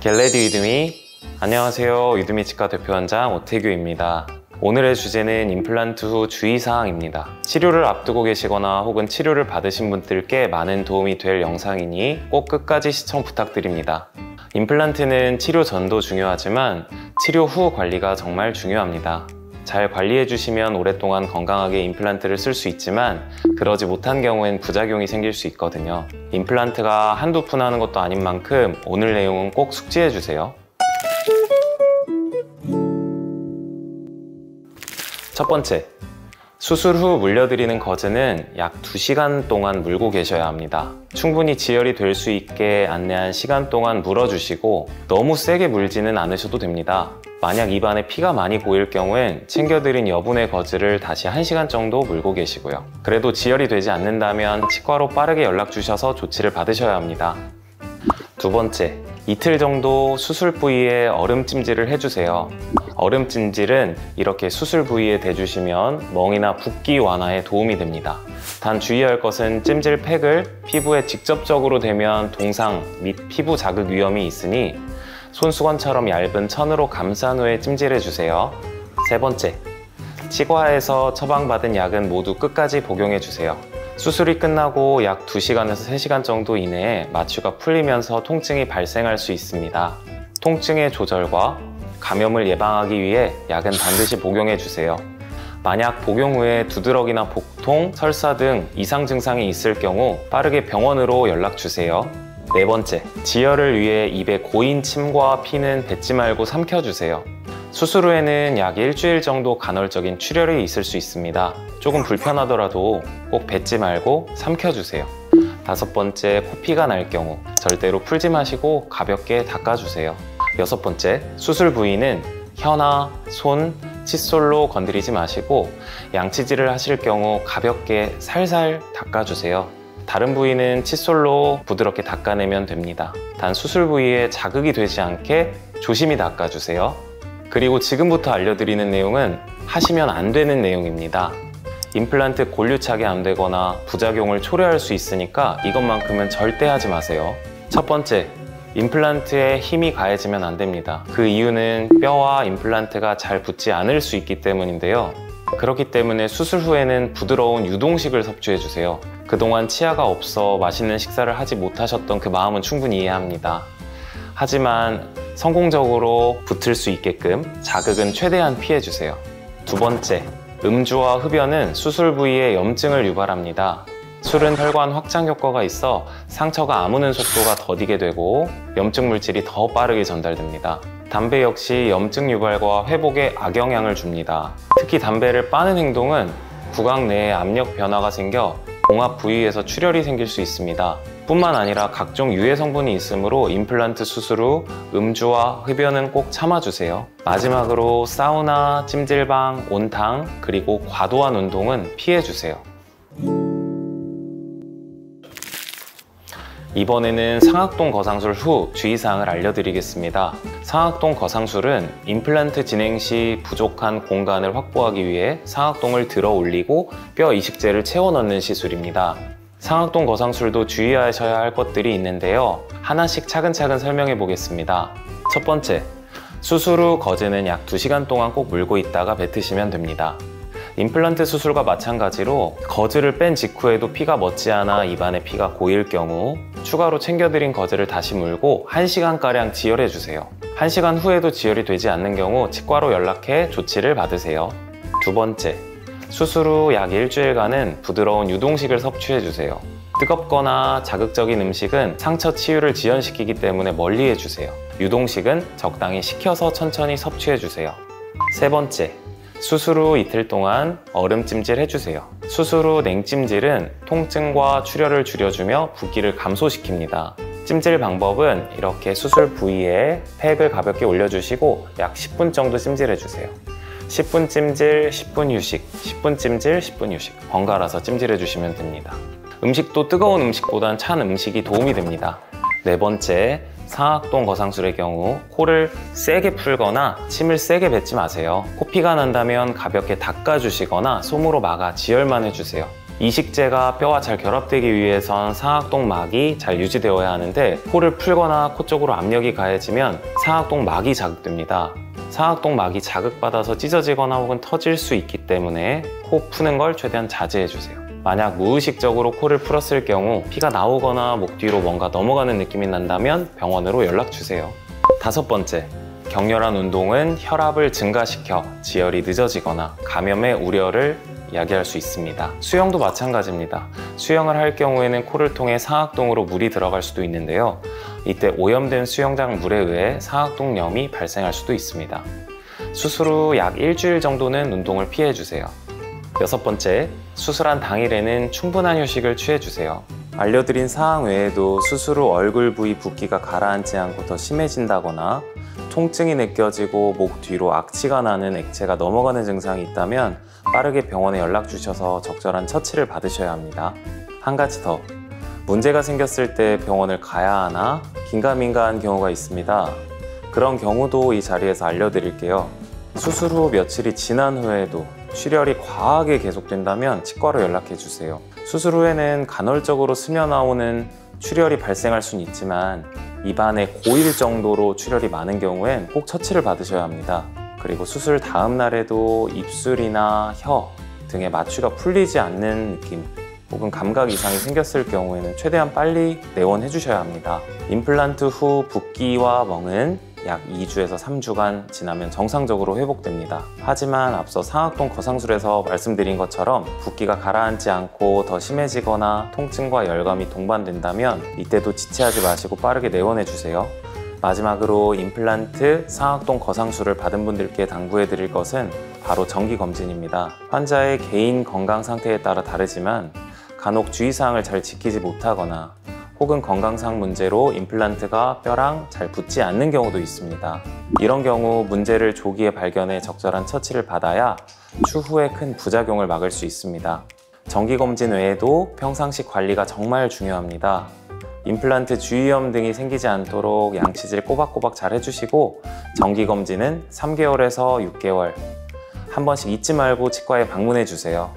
겟레디 위드미. 안녕하세요, 위드미 치과 대표원장 오태규입니다. 오늘의 주제는 임플란트 후 주의사항입니다. 치료를 앞두고 계시거나 혹은 치료를 받으신 분들께 많은 도움이 될 영상이니 꼭 끝까지 시청 부탁드립니다. 임플란트는 치료 전도 중요하지만 치료 후 관리가 정말 중요합니다. 잘 관리해 주시면 오랫동안 건강하게 임플란트를 쓸 수 있지만 그러지 못한 경우엔 부작용이 생길 수 있거든요. 임플란트가 한두 푼 하는 것도 아닌 만큼 오늘 내용은 꼭 숙지해 주세요. 첫 번째, 수술 후 물려드리는 거즈는 약 2시간 동안 물고 계셔야 합니다. 충분히 지혈이 될 수 있게 안내한 시간 동안 물어주시고 너무 세게 물지는 않으셔도 됩니다. 만약 입안에 피가 많이 고일 경우엔 챙겨드린 여분의 거즈를 다시 1시간 정도 물고 계시고요. 그래도 지혈이 되지 않는다면 치과로 빠르게 연락 주셔서 조치를 받으셔야 합니다. 두 번째, 이틀 정도 수술 부위에 얼음 찜질을 해주세요. 얼음 찜질은 이렇게 수술 부위에 대주시면 멍이나 붓기 완화에 도움이 됩니다. 단 주의할 것은 찜질 팩을 피부에 직접적으로 대면 동상 및 피부 자극 위험이 있으니 손수건처럼 얇은 천으로 감싼 후에 찜질해주세요. 세 번째, 치과에서 처방받은 약은 모두 끝까지 복용해주세요. 수술이 끝나고 약 2시간에서 3시간 정도 이내에 마취가 풀리면서 통증이 발생할 수 있습니다. 통증의 조절과 감염을 예방하기 위해 약은 반드시 복용해주세요. 만약 복용 후에 두드러기나 복통, 설사 등 이상 증상이 있을 경우 빠르게 병원으로 연락주세요. 네 번째, 지혈을 위해 입에 고인 침과 피는 뱉지 말고 삼켜주세요. 수술 후에는 약 일주일 정도 간헐적인 출혈이 있을 수 있습니다. 조금 불편하더라도 꼭 뱉지 말고 삼켜주세요. 다섯 번째, 코피가 날 경우 절대로 풀지 마시고 가볍게 닦아주세요. 여섯 번째, 수술 부위는 혀나 손, 칫솔로 건드리지 마시고 양치질을 하실 경우 가볍게 살살 닦아주세요. 다른 부위는 칫솔로 부드럽게 닦아내면 됩니다. 단 수술 부위에 자극이 되지 않게 조심히 닦아주세요. 그리고 지금부터 알려드리는 내용은 하시면 안 되는 내용입니다. 임플란트 골류착이 안 되거나 부작용을 초래할 수 있으니까 이것만큼은 절대 하지 마세요. 첫 번째, 임플란트에 힘이 가해지면 안 됩니다. 그 이유는 뼈와 임플란트가 잘 붙지 않을 수 있기 때문인데요. 그렇기 때문에 수술 후에는 부드러운 유동식을 섭취해주세요. 그동안 치아가 없어 맛있는 식사를 하지 못하셨던 그 마음은 충분히 이해합니다. 하지만 성공적으로 붙을 수 있게끔 자극은 최대한 피해주세요. 두 번째, 음주와 흡연은 수술 부위에 염증을 유발합니다. 술은 혈관 확장 효과가 있어 상처가 아무는 속도가 더디게 되고 염증 물질이 더 빠르게 전달됩니다. 담배 역시 염증 유발과 회복에 악영향을 줍니다. 특히 담배를 빠는 행동은 구강 내에 압력 변화가 생겨 봉합 부위에서 출혈이 생길 수 있습니다. 뿐만 아니라 각종 유해 성분이 있으므로 임플란트 수술 후 음주와 흡연은 꼭 참아주세요. 마지막으로 사우나, 찜질방, 온탕, 그리고 과도한 운동은 피해주세요. 이번에는 상악동 거상술 후 주의사항을 알려드리겠습니다. 상악동 거상술은 임플란트 진행 시 부족한 공간을 확보하기 위해 상악동을 들어 올리고 뼈 이식제를 채워 넣는 시술입니다. 상악동 거상술도 주의하셔야 할 것들이 있는데요. 하나씩 차근차근 설명해 보겠습니다. 첫 번째, 수술 후 거즈는 약 2시간 동안 꼭 물고 있다가 뱉으시면 됩니다. 임플란트 수술과 마찬가지로 거즈를 뺀 직후에도 피가 멎지않아 입안에 피가 고일 경우 추가로 챙겨드린 거즈를 다시 물고 1시간가량 지혈해주세요. 1시간 후에도 지혈이 되지 않는 경우 치과로 연락해 조치를 받으세요. 두 번째, 수술 후 약 일주일간은 부드러운 유동식을 섭취해주세요. 뜨겁거나 자극적인 음식은 상처 치유를 지연시키기 때문에 멀리 해주세요. 유동식은 적당히 식혀서 천천히 섭취해주세요. 세 번째, 수술 후 이틀 동안 얼음 찜질 해주세요. 수술 후 냉찜질은 통증과 출혈을 줄여주며 붓기를 감소시킵니다. 찜질 방법은 이렇게 수술 부위에 팩을 가볍게 올려주시고 약 10분 정도 찜질해주세요. 10분 찜질, 10분 휴식, 10분 찜질, 10분 휴식 번갈아서 찜질해주시면 됩니다. 음식도 뜨거운 음식보단 찬 음식이 도움이 됩니다. 네 번째, 상악동 거상술의 경우 코를 세게 풀거나 침을 세게 뱉지 마세요. 코피가 난다면 가볍게 닦아주시거나 솜으로 막아 지혈만 해주세요. 이식제가 뼈와 잘 결합되기 위해선 상악동막이 잘 유지되어야 하는데 코를 풀거나 코 쪽으로 압력이 가해지면 상악동막이 자극됩니다. 상악동막이 자극받아서 찢어지거나 혹은 터질 수 있기 때문에 코 푸는 걸 최대한 자제해주세요. 만약 무의식적으로 코를 풀었을 경우 피가 나오거나 목 뒤로 뭔가 넘어가는 느낌이 난다면 병원으로 연락주세요. 5번째, 격렬한 운동은 혈압을 증가시켜 지혈이 늦어지거나 감염의 우려를 야기할 수 있습니다. 수영도 마찬가지입니다. 수영을 할 경우에는 코를 통해 상악동으로 물이 들어갈 수도 있는데요. 이때 오염된 수영장 물에 의해 상악동염이 발생할 수도 있습니다. 수술 후 약 일주일 정도는 운동을 피해주세요. 6번째, 수술한 당일에는 충분한 휴식을 취해주세요. 알려드린 사항 외에도 수술 후 얼굴 부위 붓기가 가라앉지 않고 더 심해진다거나 통증이 느껴지고 목 뒤로 악취가 나는 액체가 넘어가는 증상이 있다면 빠르게 병원에 연락 주셔서 적절한 처치를 받으셔야 합니다. 한 가지 더, 문제가 생겼을 때 병원을 가야 하나 긴가민가한 경우가 있습니다. 그런 경우도 이 자리에서 알려드릴게요. 수술 후 며칠이 지난 후에도 출혈이 과하게 계속된다면 치과로 연락해 주세요. 수술 후에는 간헐적으로 스며 나오는 출혈이 발생할 수는 있지만 입안에 고일 정도로 출혈이 많은 경우엔 꼭 처치를 받으셔야 합니다. 그리고 수술 다음 날에도 입술이나 혀 등의 마취가 풀리지 않는 느낌 혹은 감각 이상이 생겼을 경우에는 최대한 빨리 내원해 주셔야 합니다. 임플란트 후 붓기와 멍은 약 2주에서 3주간 지나면 정상적으로 회복됩니다. 하지만 앞서 상악동 거상술에서 말씀드린 것처럼 붓기가 가라앉지 않고 더 심해지거나 통증과 열감이 동반된다면 이때도 지체하지 마시고 빠르게 내원해 주세요. 마지막으로 임플란트, 상악동 거상술을 받은 분들께 당부해 드릴 것은 바로 정기검진입니다. 환자의 개인 건강 상태에 따라 다르지만 간혹 주의사항을 잘 지키지 못하거나 혹은 건강상 문제로 임플란트가 뼈랑 잘 붙지 않는 경우도 있습니다. 이런 경우 문제를 조기에 발견해 적절한 처치를 받아야 추후에 큰 부작용을 막을 수 있습니다. 정기검진 외에도 평상시 관리가 정말 중요합니다. 임플란트 주위염 등이 생기지 않도록 양치질 꼬박꼬박 잘 해주시고 정기검진은 3개월에서 6개월 한 번씩 잊지 말고 치과에 방문해 주세요.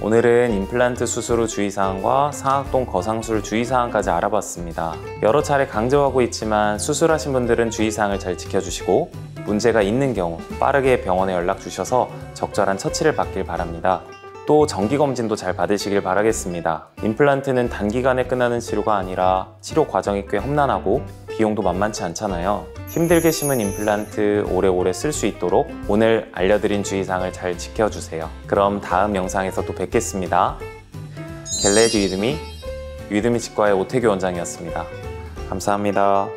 오늘은 임플란트 수술 후 주의사항과 상악동 거상술 주의사항까지 알아봤습니다. 여러 차례 강조하고 있지만 수술하신 분들은 주의사항을 잘 지켜주시고 문제가 있는 경우 빠르게 병원에 연락 주셔서 적절한 처치를 받길 바랍니다. 또 정기검진도 잘 받으시길 바라겠습니다. 임플란트는 단기간에 끝나는 치료가 아니라 치료 과정이 꽤 험난하고 비용도 만만치 않잖아요. 힘들게 심은 임플란트 오래오래 쓸 수 있도록 오늘 알려드린 주의사항을 잘 지켜주세요. 그럼 다음 영상에서 또 뵙겠습니다. 겟레디 위드미 치과의 오태규 원장이었습니다. 감사합니다.